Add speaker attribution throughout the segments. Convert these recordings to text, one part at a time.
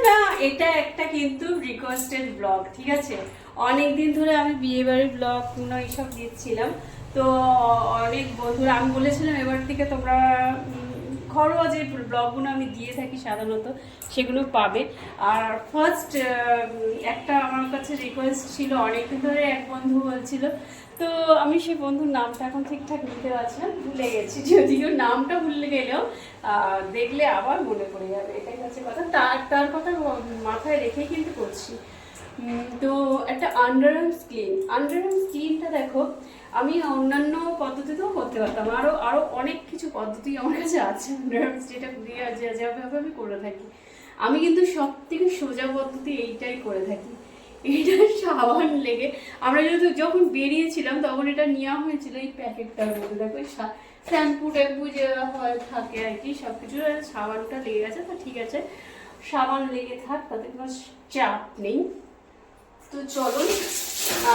Speaker 1: না, এটা একটা কিন্তু রিকোয়েস্টেড ব্লগ, ঠিক আছে? অনেকদিন ধরে আমি বিয়ে বাড়ির ব্লগ এইসব দিচ্ছিলাম, তো অনেক বন্ধুরা আমি বলেছিলাম এবার থেকে তোমরা ঘরোয়া যে ব্লগগুলো আমি দিয়ে থাকি সাধারণত সেগুলো পাবে। আর ফার্স্ট একটা আমার কাছে রিকোয়েস্ট ছিল, অনেকদিন ধরে এক বন্ধু বলছিল, তো আমি সেই বন্ধুর নামটা এখন ঠিকঠাক নিতে পারছি না, ভুলে গেছি, যদিও নামটা ভুলে গেলেও দেখলে আবার মনে পড়ে যাবে, এটাই হচ্ছে কথা। তার কথা মাথায় রেখেই কিন্তু করছি। তো একটা আন্ডার স্কিনটা দেখো, আমি অন্যান্য পদ্ধতিতেও করতে পারতাম, আরও অনেক কিছু পদ্ধতি আমার কাছে আছে আন্ডার যেটা যেভাবে আমি করে থাকি। আমি কিন্তু সব থেকে সোজা পদ্ধতি এইটাই করে থাকি। এটা সাবান লেগে আমরা যখন বেরিয়েছিলাম তখন এটা নেওয়া হয়েছিল এই প্যাকেটটার মধ্যে, দেখো শ্যাম্পু ট্যাম্পু যে হয় থাকে আর কি সব কিছু, সাবানটা লেগে গেছে, তো ঠিক আছে সাবান লেগে থাক, তাতে কোনো চাপ নেই। তো চলো,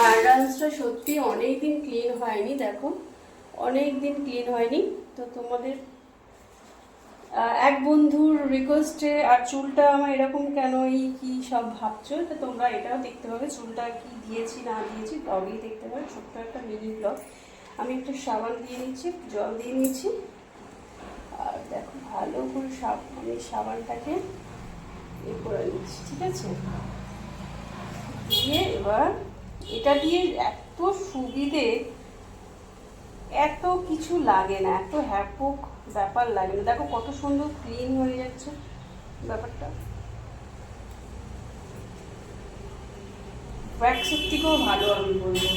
Speaker 1: আর ডান্সটা সত্যি অনেকদিন ক্লিন হয়নি, দেখো অনেকদিন ক্লিন হয়নি। তো তোমাদের এক বন্ধুর রিকোয়েস্টে, আর চুলটা আমার এরকম কেন এই কি সব ভাবছো, তো তোমরা এটাও দেখতে পাবে চুলটা কি দিয়েছি না দিয়েছি, ব্লগেই দেখতে পাবে, ছোট্ট একটা মিনি ব্লগ। আমি একটু সাবান দিয়ে নিচ্ছি, জল দিয়ে নিচ্ছি, আর দেখো ভালো করে আমি সাবানটাকে করে নিচ্ছি, ঠিক আছে? দিয়ে এবার এটা দিয়ে এত সুবিধে, এত কিছু লাগে না, এত হ্যাপক ব্যাপার লাগে না, দেখো কত সুন্দর ক্লিন হয়ে যাচ্ছে ব্যাপারটা। ওয়্যাক্সের থেকেও ভালো আমি বলবো।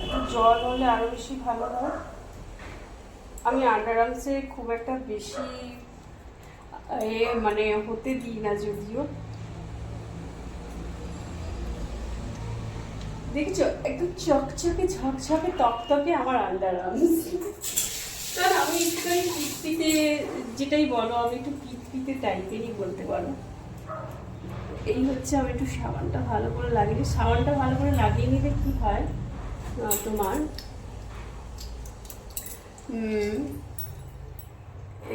Speaker 1: একটু জল হলে আরো বেশি ভালো হয়। আমি আন্ডার আর্মসে খুব একটা বেশি মানে হতে দিই না, যদিও দেখছো একদম চকচকে ঝকঝকে তকতকে আমার আন্ডার আর্মস। কারণ আমি একটু পিটপিটে, যেটাই বলো আমি একটু পিটপিটে টাইপেরই বলতে পারো। এই হচ্ছে, আমি একটু সাবানটা ভালো করে লাগিয়ে, সাবানটা ভালো করে লাগিয়ে নিলে কি হয় তোমার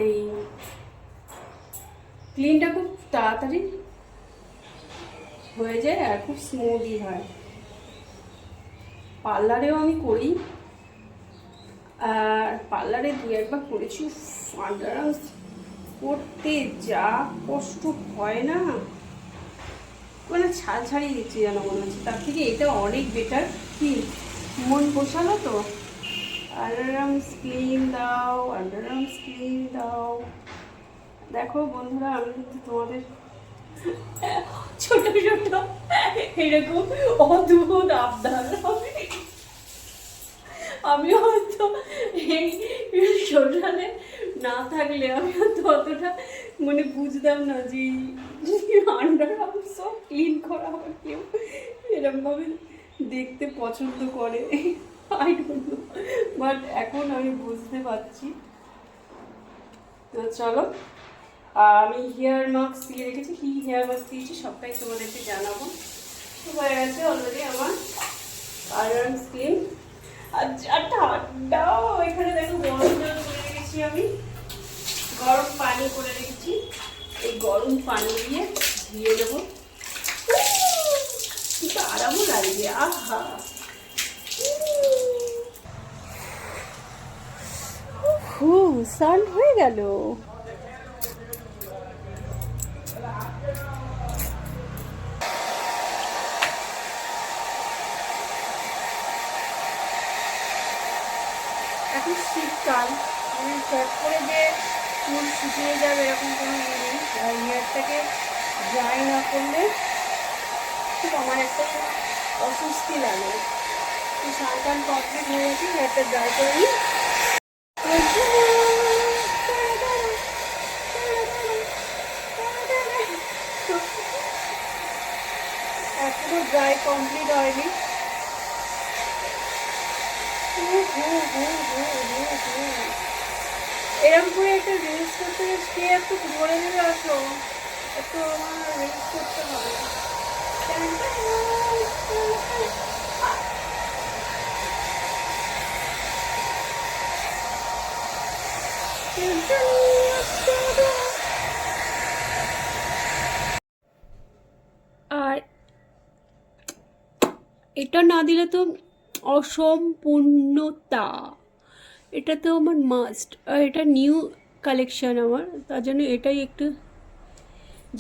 Speaker 1: এই ক্লিনটা খুব তাড়াতাড়ি হয়ে যায় আর খুব স্মুথই হয়। পার্লারেও আমি করি, আর পার্লারে দু একবার করেছি, আন্ডার আর্মস করতে যা কষ্ট হয় না, মানে ছাড় ছাড়িয়ে দিচ্ছি যেন মনে হচ্ছে, তার থেকে এটা অনেক বেটার। কি মন পোষালো তো? আন্ডার আর্মস ক্লিন দাও, আন্ডার আর্মস ক্লিন দাও। দেখো বন্ধুরা, আমি কিন্তু তোমাদের ছোট ছোট এরকম অদ্ভুত আবদার, আমি হয়তো এই সোশ্যালে না থাকলে আমি হয়তো অতটা মানে বুঝতাম না যে আন্ডার আর্মস ক্লিন করা হয়, কেউ এরকমভাবে দেখতে পছন্দ করে, আই ডোন্ট নো, বাট এখন আমি বুঝতে পারছি। তো চলো, আমি হেয়ার মাস্ক দিয়ে রেখেছি, কি হেয়ার মাস্ক দিয়েছি সবটাই তোমাদেরকে জানাবো। হয়ে গেছে অলরেডি আমার আন্ডার আর্মস ক্লিন। আর ঠান্ডাও, এখানে দেখো গরম জল করে রেখেছি, আমি গরম পানি করে রেখেছি, এই গরম পানি দিয়ে ধুয়ে দেবো, কিন্তু আরামও লাগবে। আহা, স্নান হয়ে গেল। এখন শীতকাল, চট করে যে চুল শুকিয়ে যাবে এরকম কোনো ইয়ে নেই, আর হেয়ারটাকে ড্রাই না করলে খুব আমার একটা অস্বস্তি লাগে। তো স্নান কমপ্লিট হয়ে গেছে, হেয়ারটা ড্রাই করে নিই। এখনো ড্রাই কমপ্লিট হয়নি। এরকম করে একটা রিলস করতে কে একটু বলে দেবে, আসো একটু আমার রিলস করতে হবে। আর এটা না দিলে তো অসম্পূর্ণতা, এটা তো আমার মাস্ট। আর এটা নিউ কালেকশন আমার, তার জন্য এটাই একটু,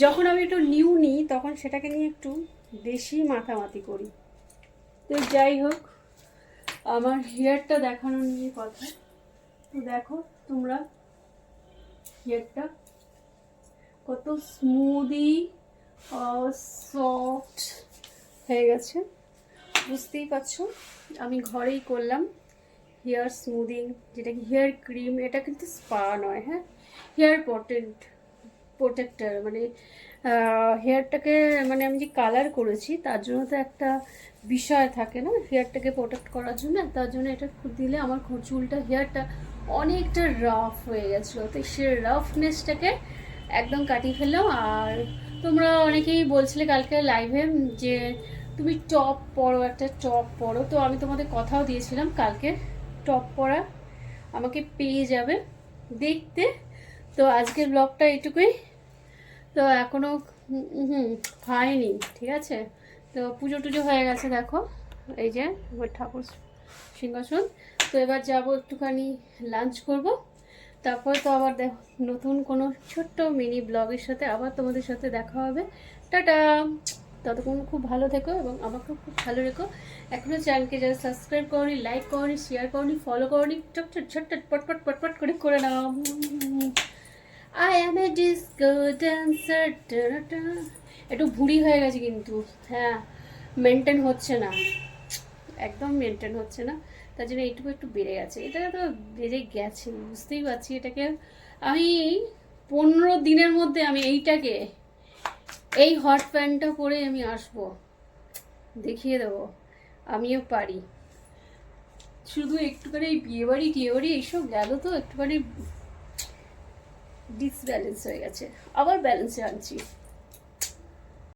Speaker 1: যখন আমি একটু নিউ নিই তখন সেটাকে নিয়ে একটু বেশি মাথামাতি করি। তো যাই হোক, আমার হেয়ারটা দেখানো নিয়ে কথা। তো দেখো তোমরা হেয়ারটা কত স্মুদি সফট হয়ে গেছে, বুঝতেই পারছো। আমি ঘরেই করলাম হেয়ার স্মুদিং, যেটা কি হেয়ার ক্রিম, এটা কিন্তু স্পা নয়, হ্যাঁ, হেয়ার প্রোটেক্টর, মানে হেয়ারটাকে, মানে আমি যে কালার করেছি তার জন্য তো একটা বিষয় থাকে না হেয়ারটাকে প্রোটেক্ট করার জন্য, তার জন্য এটা দিলে আমার চুলটা, হেয়ারটা অনেকটা রাফ হয়ে গেছিলো, তো সে রাফনেসটাকে একদম কাটিয়ে ফেললাম। আর তোমরা অনেকেই বলছিলে কালকে লাইভে যে তুমি টপ পরো, একটা টপ পরো, তো আমি তোমাদের কথাও দিয়েছিলাম কালকে টপ পরা আমাকে পেয়ে যাবে দেখতে। তো আজকের ব্লগটা এইটুকুই। তো এখনও হয়নি, ঠিক আছে। তো পুজো টুজো হয়ে গেছে, দেখো এই যে আমার ঠাকুর সিংহাসন। তো এবার যাব একটুখানি লাঞ্চ করব, তারপর তো আবার নতুন কোনো ছোট্ট মিনি ব্লগের সাথে আবার তোমাদের সাথে দেখা হবে। টাটা, ততক্ষণ খুব ভালো থেকো এবং আমাকেও খুব ভালো রেখো। এখনও চ্যানেলকে যারা সাবস্ক্রাইব করনি, লাইক করনি, শেয়ার করনি, ফলো করনি, চটচট ঝটপট পটপট পটপট করে নাও। I am a disco dancer. একটু ভুঁড়ি হয়ে গেছে কিন্তু, হ্যাঁ, মেনটেন হচ্ছে না, একদম মেনটেন হচ্ছে না, তার জন্য এইটুকু একটু বেড়ে গেছে। এটা তো বেড়ে গেছে, বুঝতেই পারছি। এটাকে আমি 15 দিনের মধ্যে আমি এইটাকে, এই হট প্যান্টটা পরে আমি আসবো, দেখিয়ে দেবো আমিও পারি। শুধু একটুখানি বিয়েবাড়ি টিয়েবাড়ি এইসব গেল তো একটুখানি ডিসব্যালেন্স হয়ে গেছে, আবার ব্যালেন্সে আনছি।